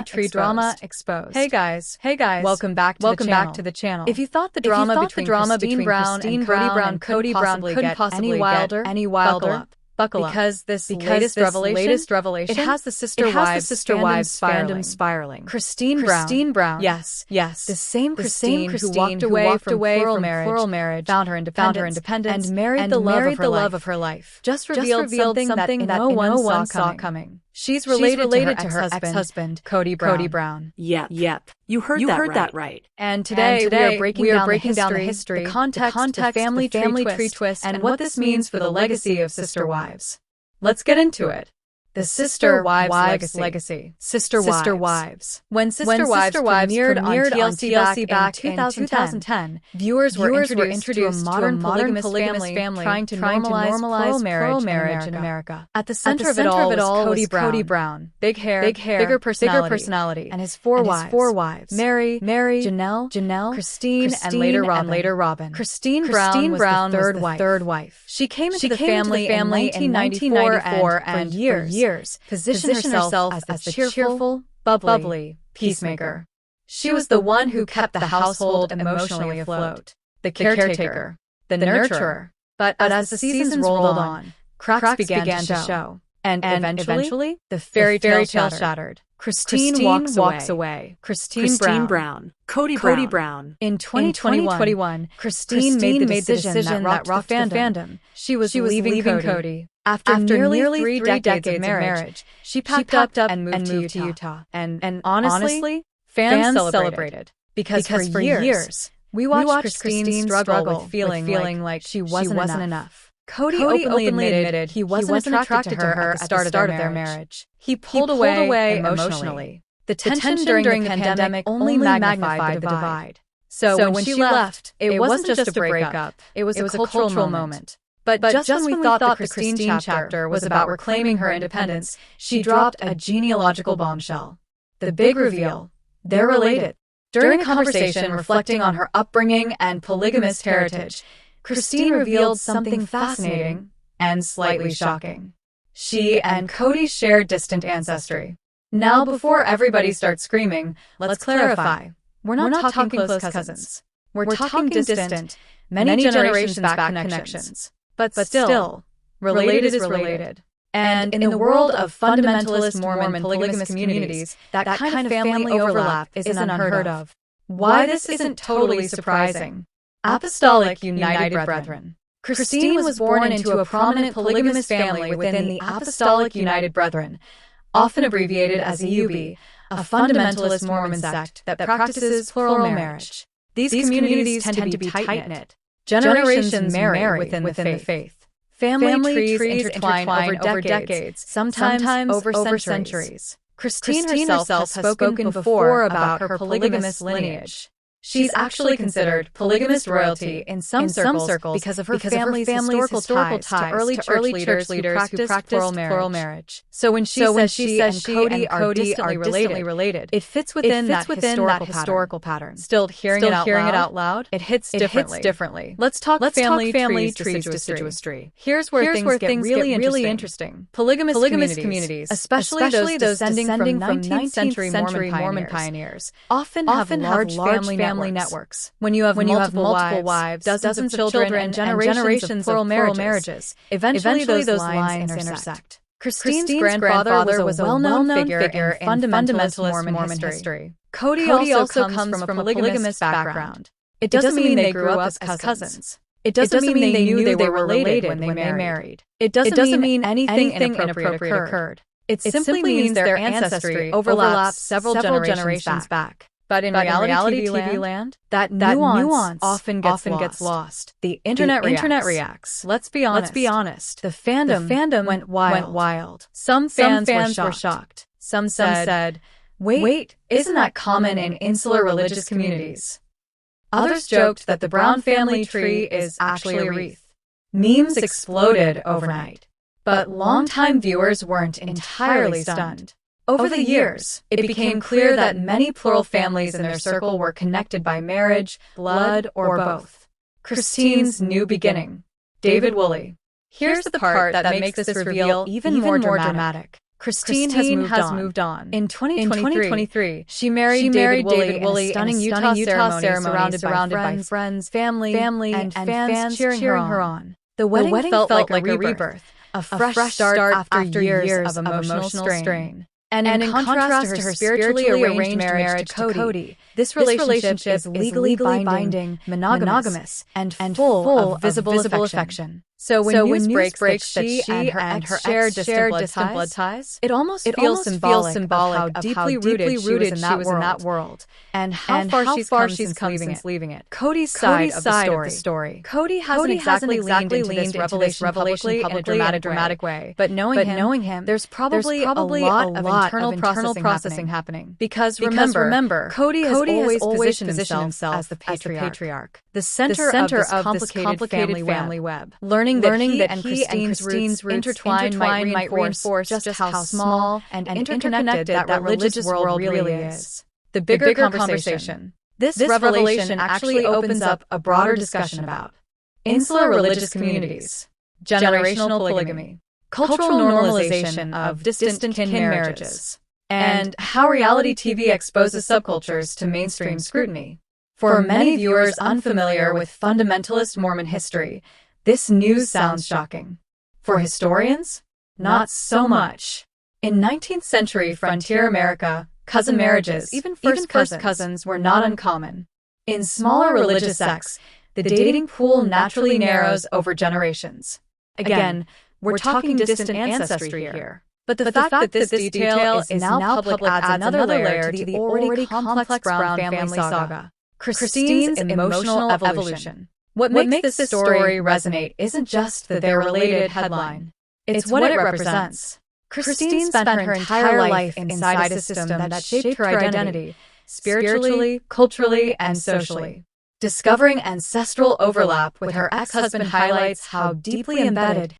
tree drama exposed. Hey guys, welcome back to the channel. If you thought the drama between Christine Brown and Kody Brown couldn't possibly get any wilder, buckle up. Because this latest revelation, it has the sister wives fandom spiraling. Christine Brown, yes, the same Christine who walked away from plural marriage, found her independence, and married the love of her life. Just revealed something that no one saw coming. She's related to her ex-husband, Kody Brown. Yep. You heard that right. And today we are breaking down the history, the context, the family tree twist, and what this means for the legacy of sister wives. Let's get into it. The Sister Wives Legacy. Sister Wives. When Sister Wives premiered on TLC back in 2010, viewers were introduced to a modern polygamous family trying to normalize plural marriage in America. At the center of it all was Kody Brown. Big hair, bigger personality, and his four wives. Mary, Janelle, Christine, and later Robin. Christine Brown was the third wife. She came into the family in 1994 and for years positioned herself as the cheerful, bubbly peacemaker. She was the one who kept the household emotionally afloat, the caretaker, the nurturer. But as the seasons rolled on, cracks began to show. And eventually, the fairy tale shattered. Christine walks away. Christine Brown. Kody Brown. In 2021, Christine made the decision that rocked the fandom. She was leaving Kody. After nearly three decades of marriage, she packed up and moved to Utah. And honestly, fans celebrated. Because for years, we watched Christine struggle with feeling like she wasn't enough. Kody openly admitted he wasn't attracted to her at the start of their marriage. He pulled away emotionally. The tension during the pandemic only magnified the divide. So when she left, it wasn't just a breakup, it was a cultural moment. But just when we thought the Christine chapter was about reclaiming her independence, she dropped a genealogical bombshell. The big reveal: they're related. During a conversation reflecting on her upbringing and polygamous heritage, Christine revealed something fascinating and slightly shocking. She and Kody shared distant ancestry. Now, before everybody starts screaming, let's clarify. We're not talking close cousins. We're talking distant, many generations back connections. But still, related is related. And in the world of fundamentalist Mormon polygamous communities, that kind of family overlap isn't unheard of. Why this isn't totally surprising. Apostolic United Brethren. Christine was born into a prominent polygamous family within the Apostolic United Brethren, often abbreviated as EUB, a fundamentalist Mormon sect that practices plural marriage. These communities tend to be tight-knit. Generations marry within the faith. Family trees intertwine over decades, sometimes over centuries. Christine herself has spoken before about her polygamous lineage. She's actually considered polygamous royalty in some circles because of her family's historical ties to early church leaders who practiced plural marriage. So when she says she and Kody are distantly related, it fits within that historical pattern. Still hearing it out loud, it hits differently. Let's talk family trees deciduous. Here's where things get really interesting. Polygamous communities, especially those descending from 19th century Mormon pioneers, often have large family networks. When you have multiple wives, dozens of children, and generations of plural marriages, eventually those lines intersect. Christine's grandfather was a well-known figure in fundamentalist Mormon history. Kody also comes from a polygamous background. It doesn't mean they grew up as cousins. It doesn't mean they knew they were related when they married. It doesn't mean anything inappropriate occurred. It simply means their ancestry overlaps several generations back. But in reality TV land, that nuance often gets lost. The internet reacts. Let's be honest. The fandom went wild. Some fans were shocked. Some said, wait, isn't that common in insular religious communities? Others joked that the Brown family tree is actually a wreath. Memes exploded overnight. But longtime viewers weren't entirely stunned. Over the years, it became clear that many plural families in their circle were connected by marriage, blood, or both. Christine's new beginning. David Woolley. Here's the part that makes this reveal even more dramatic. Christine has moved on. In 2023, she married David Woolley in a stunning Utah ceremony surrounded by friends, family, and fans cheering her on. The wedding felt like a rebirth, a fresh start after years of emotional strain. And in contrast to her spiritually arranged marriage to Kody, this relationship is legally binding, monogamous, and full of visible affection. So when news breaks that she and her ex share distant blood ties, it almost feels symbolic of how deeply rooted she was in that world, and how far she's come since leaving it. Kody's side of the story. Kody hasn't exactly leaned into this revelation publicly in a dramatic way, but knowing him, there's probably a lot of internal processing happening. Because remember, Kody has always positioned himself as the patriarch, the center of this complicated family web. Learning that he and Christine's roots intertwined might reinforce just how small and interconnected that religious world really is. The bigger conversation. This revelation actually opens up a broader discussion about insular religious communities, generational polygamy, cultural normalization of distant kin marriages, and how reality TV exposes subcultures to mainstream scrutiny. For many viewers unfamiliar with fundamentalist Mormon history, this news sounds shocking. For historians, not so much. In 19th century frontier America, cousin marriages, even first cousins, were not uncommon. In smaller religious sects, the dating pool naturally narrows over generations. Again, we're talking distant ancestry here. But the fact that this detail is now public adds another layer to the already complex Brown family saga. Christine's emotional evolution. What makes this story resonate isn't just the "they're related" headline. It's what it represents. Christine spent her entire life inside a system that shaped her identity, spiritually, culturally, and socially. Discovering ancestral overlap with her ex-husband highlights how deeply embedded